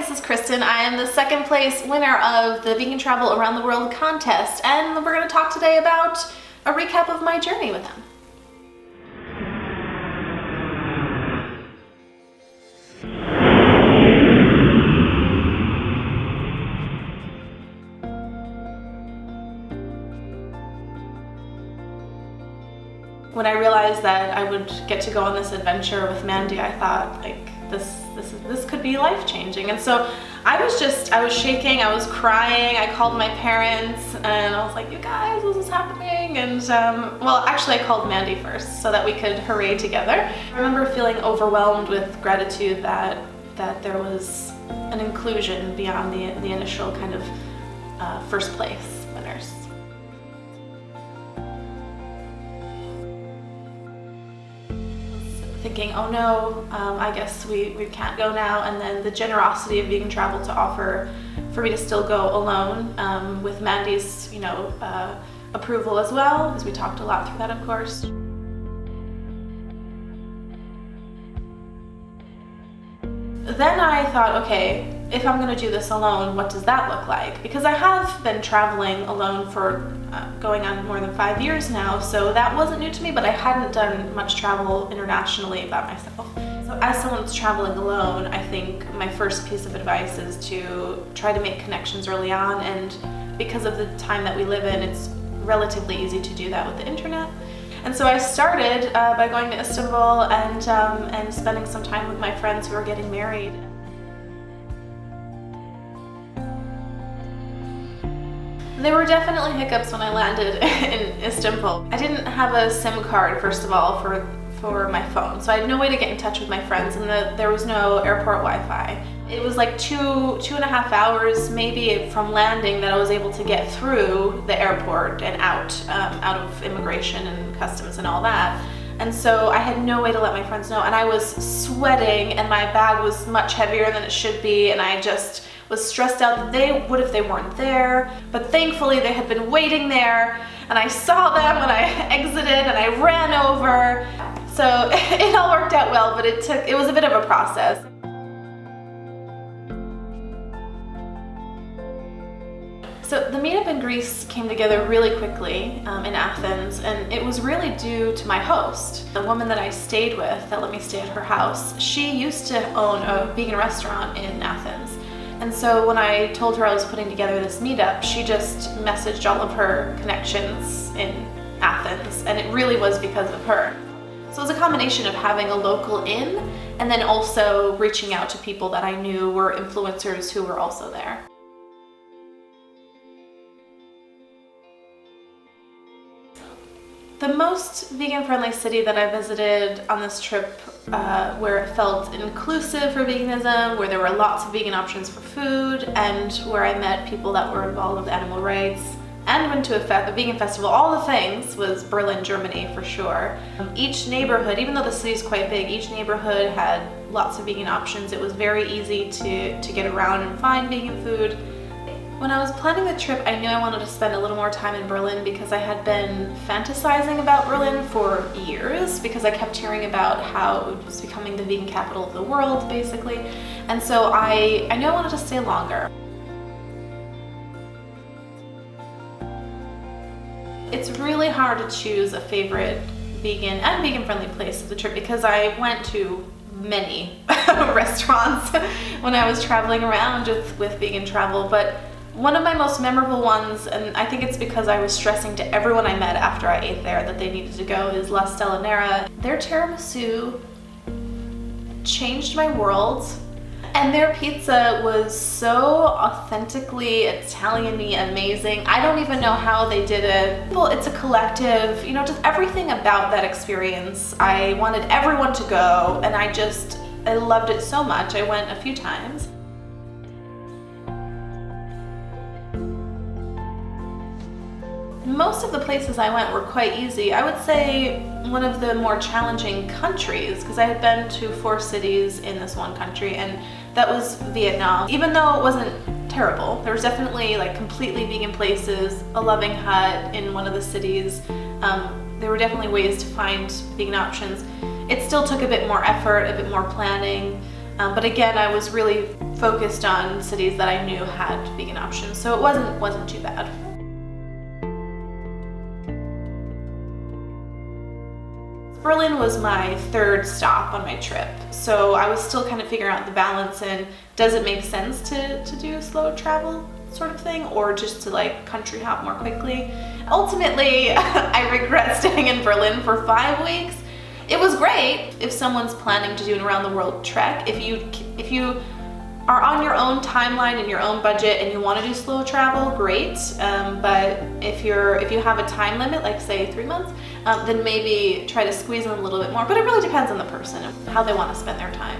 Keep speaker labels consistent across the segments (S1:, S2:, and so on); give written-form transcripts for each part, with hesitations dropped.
S1: this is Kristin. I am the second place winner of the Vegan Travel Around the World contest, and we're going to talk today about a recap of my journey with them. When I realized that I would get to go on this adventure with Mandy, I thought, like, this could be life-changing. And so I was shaking, I was crying, I called my parents and I was like, you guys, this is happening. And well, actually I called Mandy first so that we could hooray together. I remember feeling overwhelmed with gratitude that there was an inclusion beyond the initial kind of first place winners. Thinking, oh no, I guess we can't go now, and then the generosity of Vegan Travel to offer for me to still go alone with Mandy's, approval as well, because we talked a lot through that, of course. Then I thought, okay, if I'm going to do this alone, what does that look like? Because I have been traveling alone for going on more than 5 years now, so that wasn't new to me, but I hadn't done much travel internationally by myself. So as someone that's traveling alone, I think my first piece of advice is to try to make connections early on, and because of the time that we live in, it's relatively easy to do that with the internet. And so I started by going to Istanbul and spending some time with my friends who were getting married. There were definitely hiccups when I landed in Istanbul. I didn't have a SIM card, first of all, for my phone, so I had no way to get in touch with my friends, and there was no airport Wi-Fi. It was like two and a half hours maybe from landing that I was able to get through the airport and out of immigration and customs and all that. And so I had no way to let my friends know, and I was sweating, and my bag was much heavier than it should be, and I just was stressed out that they would if they weren't there. But thankfully they had been waiting there, and I saw them when I exited and I ran over. So it all worked out well, but it was a bit of a process. So the meetup in Greece came together really quickly in Athens, and it was really due to my host. The woman that I stayed with, that let me stay at her house, she used to own a vegan restaurant in Athens. And so when I told her I was putting together this meetup, she just messaged all of her connections in Athens, and it really was because of her. So it was a combination of having a local in, and then also reaching out to people that I knew were influencers who were also there. The most vegan-friendly city that I visited on this trip, where it felt inclusive for veganism, where there were lots of vegan options for food, and where I met people that were involved with animal rights, and went to a vegan festival, all the things, was Berlin, Germany for sure. Each neighborhood, even though the city is quite big, each neighborhood had lots of vegan options. It was very easy to get around and find vegan food. When I was planning the trip, I knew I wanted to spend a little more time in Berlin because I had been fantasizing about Berlin for years, because I kept hearing about how it was becoming the vegan capital of the world, basically. And so I knew I wanted to stay longer. It's really hard to choose a favorite vegan and vegan-friendly place of the trip, because I went to many restaurants when I was traveling around with Vegan Travel, but one of my most memorable ones, and I think it's because I was stressing to everyone I met after I ate there that they needed to go, is La Stella Nera. Their tiramisu changed my world, and their pizza was so authentically Italian-y amazing. I don't even know how they did it. Well, it's a collective, just everything about that experience. I wanted everyone to go, and I loved it so much. I went a few times. Most of the places I went were quite easy. I would say one of the more challenging countries, because I had been to 4 cities in this one country, and that was Vietnam. Even though it wasn't terrible, there was definitely like completely vegan places, a loving hut in one of the cities. There were definitely ways to find vegan options. It still took a bit more effort, a bit more planning, but again, I was really focused on cities that I knew had vegan options, so it wasn't too bad. Berlin was my third stop on my trip, so I was still kind of figuring out the balance and does it make sense to do slow travel sort of thing, or just to like country hop more quickly. Ultimately, I regret staying in Berlin for 5 weeks. It was great if someone's planning to do an around the world trek. If you are on your own timeline and your own budget and you want to do slow travel, great. But if you have a time limit, like say 3 months, then maybe try to squeeze in a little bit more. But it really depends on the person and how they want to spend their time.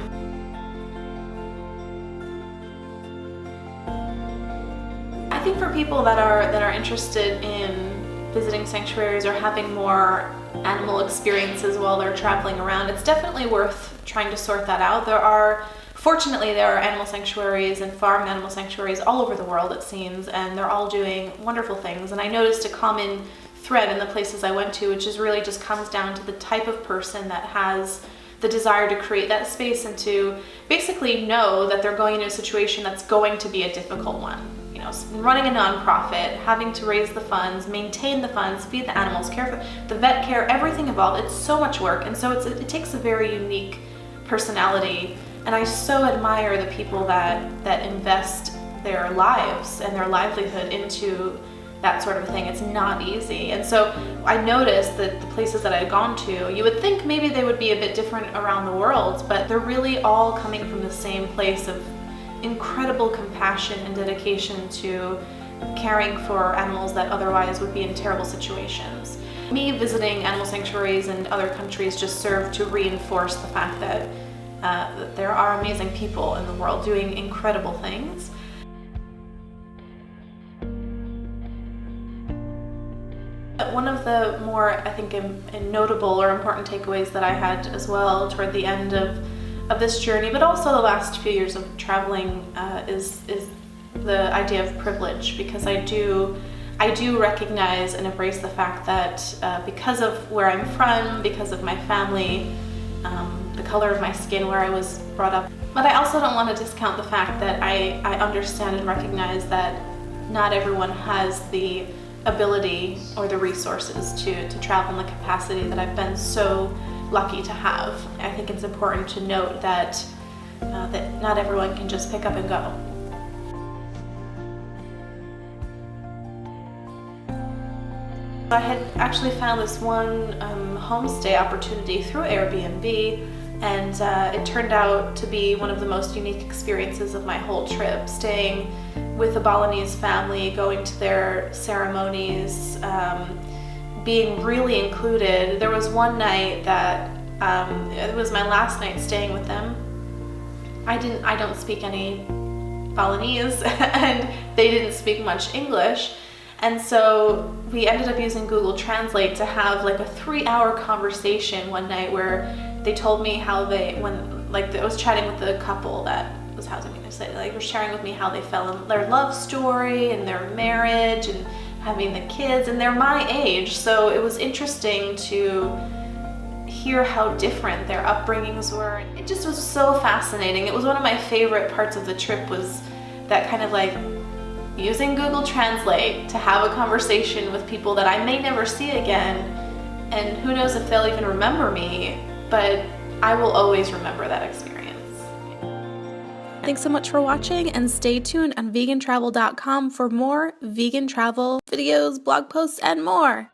S1: I think for people that are interested in visiting sanctuaries or having more animal experiences while they're traveling around, it's definitely worth trying to sort that out. Fortunately, there are animal sanctuaries and farm animal sanctuaries all over the world, it seems, and they're all doing wonderful things. And I noticed a common thread in the places I went to, which is really just comes down to the type of person that has the desire to create that space and to basically know that they're going into a situation that's going to be a difficult one. You know, running a nonprofit, having to raise the funds, maintain the funds, feed the animals, care for the vet care, everything involved. It's so much work, and so it takes a very unique personality. And I so admire the people that invest their lives and their livelihood into that sort of thing. It's not easy. And so I noticed that the places that I'd gone to, you would think maybe they would be a bit different around the world, but they're really all coming from the same place of incredible compassion and dedication to caring for animals that otherwise would be in terrible situations. Me visiting animal sanctuaries in other countries just served to reinforce the fact that there are amazing people in the world doing incredible things. One of the more, I think, notable or important takeaways that I had as well toward the end of this journey, but also the last few years of traveling, is the idea of privilege, because I do recognize and embrace the fact that because of where I'm from, because of my family, the color of my skin, where I was brought up. But I also don't want to discount the fact that I understand and recognize that not everyone has the ability or the resources to travel in the capacity that I've been so lucky to have. I think it's important to note that not everyone can just pick up and go. I had actually found this one homestay opportunity through Airbnb, and it turned out to be one of the most unique experiences of my whole trip, staying with a Balinese family, going to their ceremonies, being really included. There was one night that it was my last night staying with them. I don't speak any Balinese and they didn't speak much English. And so we ended up using Google Translate to have like a 3-hour conversation one night where they told me how I was chatting with the couple that was housing me. They were sharing with me how they fell in their love story and their marriage and having the kids, and they're my age. So it was interesting to hear how different their upbringings were. It just was so fascinating. It was one of my favorite parts of the trip, was that kind of like using Google Translate to have a conversation with people that I may never see again, and who knows if they'll even remember me, but I will always remember that experience. Thanks so much for watching, and stay tuned on vegantravel.com for more vegan travel videos, blog posts, and more.